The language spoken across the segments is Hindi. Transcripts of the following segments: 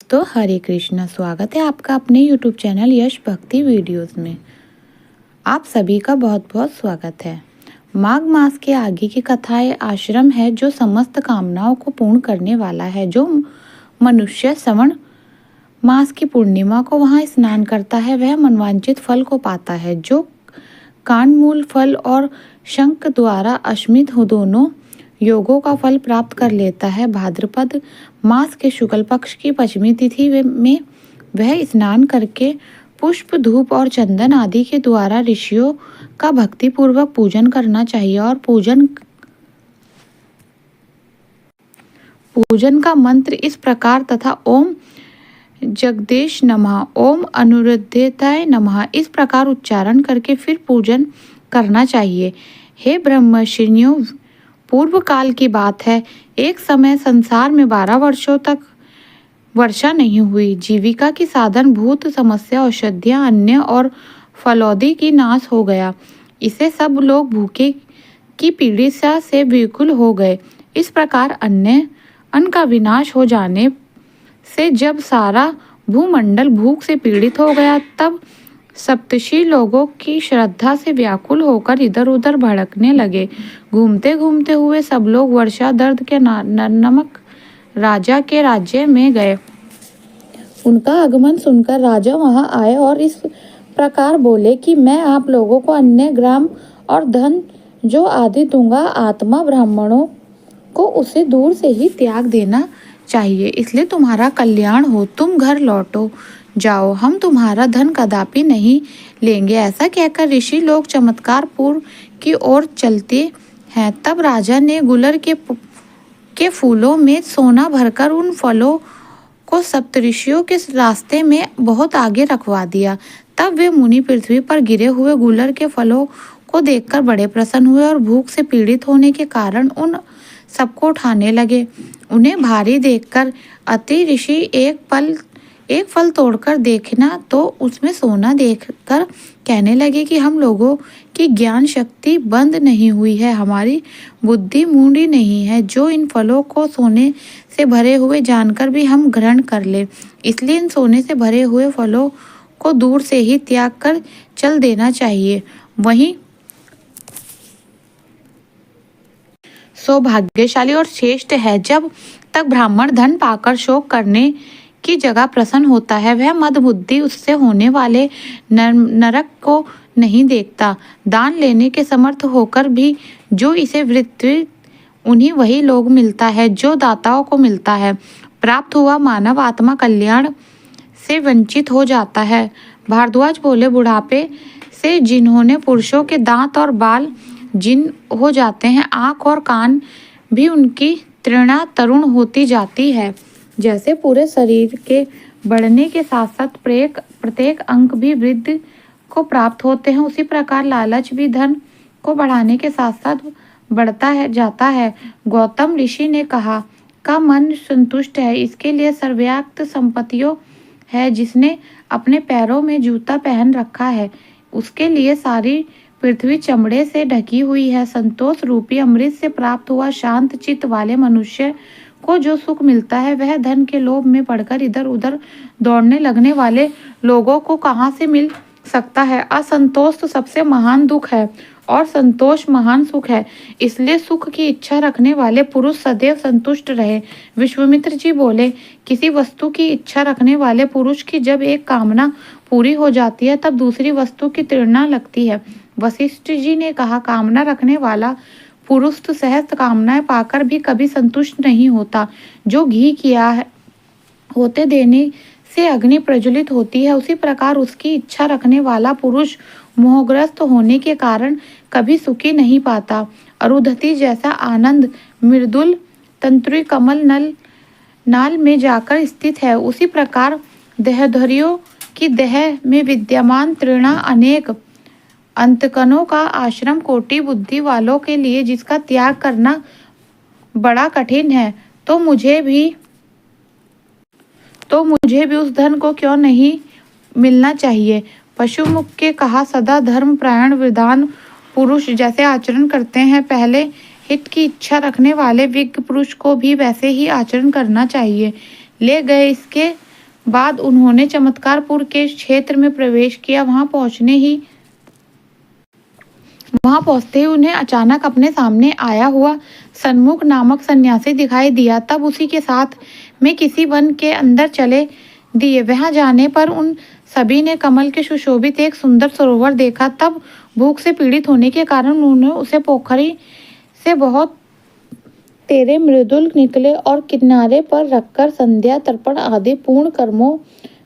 दोस्तों हरे कृष्णा। स्वागत है आपका अपने YouTube चैनल यश भक्ति वीडियोस में। आप सभी का बहुत बहुत स्वागत है। माघ मास के आगे की कथाएं आश्रम है जो समस्त कामनाओं को पूर्ण करने वाला है। जो मनुष्य श्रवण मास की पूर्णिमा को वहां स्नान करता है वह मनवांचित फल को पाता है। जो कांडमूल फल और शंख द्वारा अश्मित हो दोनों योगों का फल प्राप्त कर लेता है। भाद्रपद मास के शुक्ल पक्ष की पश्चिमी तिथि में वह स्नान करके पुष्प धूप और चंदन आदि के द्वारा ऋषियों का भक्ति पूर्वक पूजन करना चाहिए। और पूजन का मंत्र इस प्रकार तथा ओम जगदेश नमः, ओम अनुरुद्धताय नमः इस प्रकार उच्चारण करके फिर पूजन करना चाहिए। हे ब्रह्मर्षियों, पूर्व काल की बात है, एक समय संसार में 12 वर्षों तक वर्षा नहीं हुई। जीविका की साधन भूत समस्या, औषधियां, अन्न और फलौदी की नाश हो गया। इसे सब लोग भूखे की पीड़िता से व्याकुल हो गए। इस प्रकार अन्न का विनाश हो जाने से जब सारा भूमंडल भूख से पीड़ित हो गया तब सप्तषि लोगों की श्रद्धा से व्याकुल होकर इधर उधर भड़कने लगे। घूमते घूमते हुए सब लोग वर्षा दर्द के नमक राजा के राज्य में गए। उनका आगमन सुनकर राजा वहां आए और इस प्रकार बोले कि मैं आप लोगों को अन्य ग्राम और धन जो आदि दूंगा, आत्मा ब्राह्मणों को उसे दूर से ही त्याग देना चाहिए, इसलिए तुम्हारा कल्याण हो। तुम घर लौटो जाओ, हम तुम्हारा धन कदापि नहीं लेंगे। ऐसा कहकर ऋषि लोग चमत्कार पूर्व की ओर चलते हैं। तब राजा ने गुलर के फूलों में सोना भरकर उन फलों को सप्तऋषियों के रास्ते में बहुत आगे रखवा दिया। तब वे मुनि पृथ्वी पर गिरे हुए गुलर के फलों को देखकर बड़े प्रसन्न हुए और भूख से पीड़ित होने के कारण उन सबको उठाने लगे। उन्हें भारी देखकर अति ऋषि एक फल तोड़कर देखना तो उसमें सोना देखकर कहने लगे कि हम लोगों की ज्ञान शक्ति बंद नहीं हुई है, हमारी बुद्धि मूंडी नहीं है जो इन फलों को सोने से भरे हुए जानकर भी हम ग्रहण कर ले। इसलिए इन सोने से भरे हुए फलों को दूर से ही त्याग कर चल देना चाहिए। वहीं सौभाग्यशाली और श्रेष्ठ है जब तक ब्राह्मण धन पाकर शोक करने की जगह प्रसन्न होता है, वह मदबुद्धि उससे होने वाले नरक को नहीं देखता। दान लेने के समर्थ होकर भी जो इसे वृत्ति उन्हीं वही लोग मिलता है जो दाताओं को मिलता है। प्राप्त हुआ मानव आत्मा कल्याण से वंचित हो जाता है। भारद्वाज बोले, बुढ़ापे से जिन्होंने पुरुषों के दांत और बाल जिन हो जाते हैं, आँख और कान भी उनकी तृणा तरुण होती जाती है। जैसे पूरे शरीर के बढ़ने के साथ साथ प्रत्येक अंग भी वृद्धि को प्राप्त होते हैं, उसी प्रकार लालच भी धन को बढ़ाने के साथ साथ बढ़ता है जाता है। गौतम ऋषि ने कहा का मन संतुष्ट है, इसके लिए सर्वव्याप्त संपत्तियों है। जिसने अपने पैरों में जूता पहन रखा है उसके लिए सारी पृथ्वी चमड़े से ढकी हुई है। संतोष रूपी अमृत से प्राप्त हुआ शांत चित्त वाले मनुष्य को जो सुख मिलता है वह धन के लोभ में पड़कर इधर उधर दौड़ने लगने वाले लोगों को कहाँ से मिल सकता है। असंतोष तो सबसे महान दुख है और संतोष महान सुख है। इसलिए सुख की इच्छा रखने वाले पुरुष सदैव संतुष्ट रहे। विश्वामित्र जी बोले, किसी वस्तु की इच्छा रखने वाले पुरुष की जब एक कामना पूरी हो जाती है तब दूसरी वस्तु की तृष्णा लगती है। वशिष्ठ जी ने कहा, कामना रखने वाला पुरुष तो सहस्त्र कामनाएं पाकर भी कभी संतुष्ट नहीं होता। जो घी किया है होते देने से अग्नि प्रज्वलित होती है, उसी प्रकार उसकी इच्छा रखने वाला पुरुष मोहग्रस्त होने के कारण कभी सुखी नहीं पाता। अरुंधति जैसा आनंद मृदुल तंत्री कमल नाल में जाकर स्थित है, उसी प्रकार देहधारियों की देह में विद्यमान तृणा अनेक अंतकणों का आश्रम कोटि बुद्धि वालों के लिए जिसका त्याग करना बड़ा कठिन है, तो मुझे भी उस धन को क्यों नहीं मिलना चाहिए। पशुमुख के कहा, सदा धर्म प्रायण विद्वान पुरुष जैसे आचरण करते हैं, पहले हित की इच्छा रखने वाले विज्ञ पुरुष को भी वैसे ही आचरण करना चाहिए। ले गए इसके बाद उन्होंने चमत्कारपुर के क्षेत्र में प्रवेश किया। वहां पहुंचते ही उन्हें अचानक अपने सामने आया हुआ सन्मुख नामक सन्यासी दिखाई दिया। तब उसी के साथ में किसी वन के अंदर चले दिए। वहां जाने पर उन सभी ने कमल के सुशोभित एक सुंदर सरोवर देखा। तब भूख से पीड़ित होने के कारण उन्होंने उसे पोखरी से बहुत तेरे मृदुल निकले और किनारे पर रखकर संध्या तर्पण आदि पूर्ण कर्मों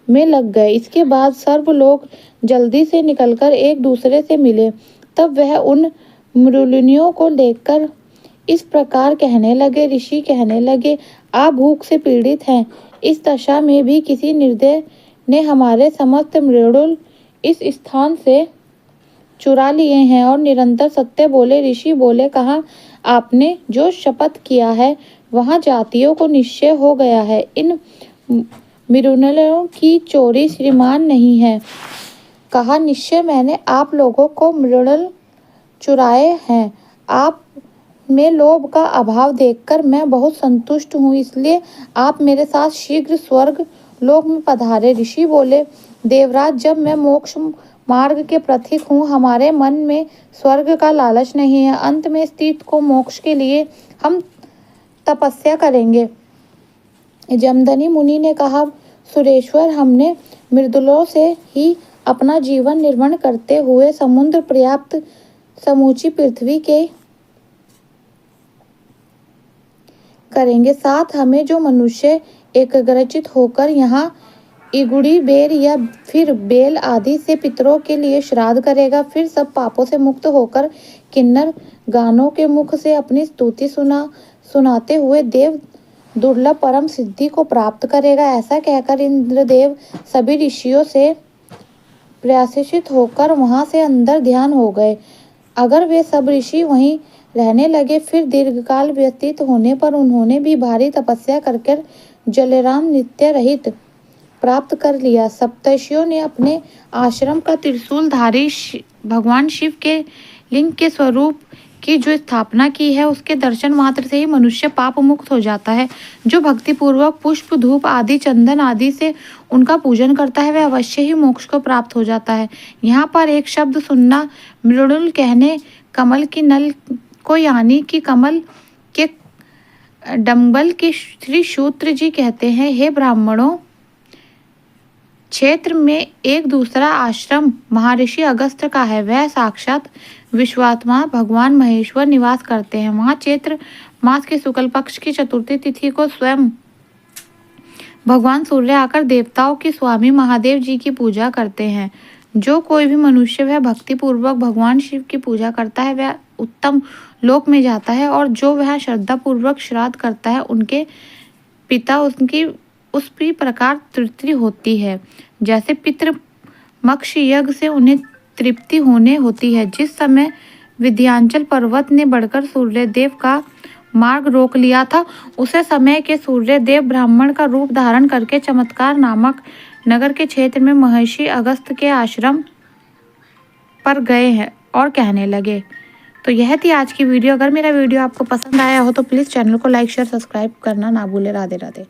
में लग गए। इसके बाद सर्व लोग जल्दी से निकलकर एक दूसरे से मिले। तब वह उन मृदुलियों को देखकर इस प्रकार कहने लगे। ऋषि कहने लगे, आप भूख से पीड़ित हैं। इस दशा में भी किसी निर्दय ने हमारे समस्त मृदुल इस स्थान से चुरा लिए हैं और निरंतर सत्य बोले। ऋषि बोले, कहा आपने जो शपथ किया है वहां जातियों को निश्चय हो गया है। इन मृदुलों की चोरी श्रीमान नहीं है। कहा, निश्चय मैंने आप लोगों को मृदुल चुराए हैं। आप में लोभ का अभाव देखकर मैं बहुत संतुष्ट हूँ, इसलिए आप मेरे साथ शीघ्र स्वर्ग लोक में पधारे। ऋषि बोले, देवराज, जब मैं मोक्ष मार्ग के प्रतीक हूँ, हमारे मन में स्वर्ग का लालच नहीं है। अंत में स्थित को मोक्ष के लिए हम तपस्या करेंगे। जमदग्नि मुनि ने कहा, सुरेश्वर, हमने मृदुलों से ही अपना जीवन निर्माण करते हुए समुद्र पर्याप्त समूची पृथ्वी के करेंगे। साथ हमें जो मनुष्य एकग्रचित होकर यहाँ इगुड़ी बेर या फिर बेल आदि से पितरों के लिए श्राद्ध करेगा, फिर सब पापों से मुक्त होकर किन्नर गानों के मुख से अपनी स्तुति सुनाते हुए देव दुर्लभ परम सिद्धि को प्राप्त करेगा। ऐसा कहकर इंद्रदेव सभी ऋषियों से प्रयासित होकर वहां से अंदर ध्यान हो गए। अगर वे सब ऋषि वहीं रहने लगे, फिर दीर्घकाल व्यतीत होने पर उन्होंने भी भारी तपस्या करके जलराम नित्य रहित प्राप्त कर लिया। सप्तर्षियों ने अपने आश्रम का त्रिशूलधारी भगवान शिव के लिंग के स्वरूप की जो स्थापना की है, उसके दर्शन मात्र से ही मनुष्य पाप मुक्त हो जाता है। जो भक्ति पूर्वक पुष्प, धूप आदि, चंदन आदि से उनका पूजन करता है, वह अवश्य ही मोक्ष को प्राप्त हो जाता है। यहाँ पर एक शब्द सुनना मृदुल कहने कमल की नल को यानी कि कमल के डंबल के श्री सूत्र जी कहते हैं। हे ब्राह्मणों, क्षेत्र में एक दूसरा आश्रम महर्षि अगस्त्य का है। वह साक्षात विश्वात्मा भगवान महेश्वर निवास करते हैं। वहां चैत्र मास के शुक्ल पक्ष की चतुर्थी तिथि को स्वयं भगवान सूर्य आकर देवताओं के स्वामी महादेव जी की पूजा करते हैं। जो कोई भी मनुष्य वह भक्ति पूर्वक भगवान शिव की पूजा करता है, वह उत्तम लोक में जाता है, और जो वह श्रद्धा पूर्वक श्राद्ध करता है, उनके पिता उनकी उस प्रकार तृप्ति होती है जैसे पितृ मक्ष यज्ञ से उन्हें तृप्ति होने होती है। जिस समय विंध्याचल पर्वत ने बढ़कर सूर्यदेव का मार्ग रोक लिया था, उसे समय के सूर्यदेव ब्राह्मण का रूप धारण करके चमत्कार नामक नगर के क्षेत्र में महर्षि अगस्त्य के आश्रम पर गए हैं और कहने लगे। तो यह थी आज की वीडियो। अगर मेरा वीडियो आपको पसंद आया हो तो प्लीज़ चैनल को लाइक, शेयर, सब्सक्राइब करना ना भूले। राधे राधे।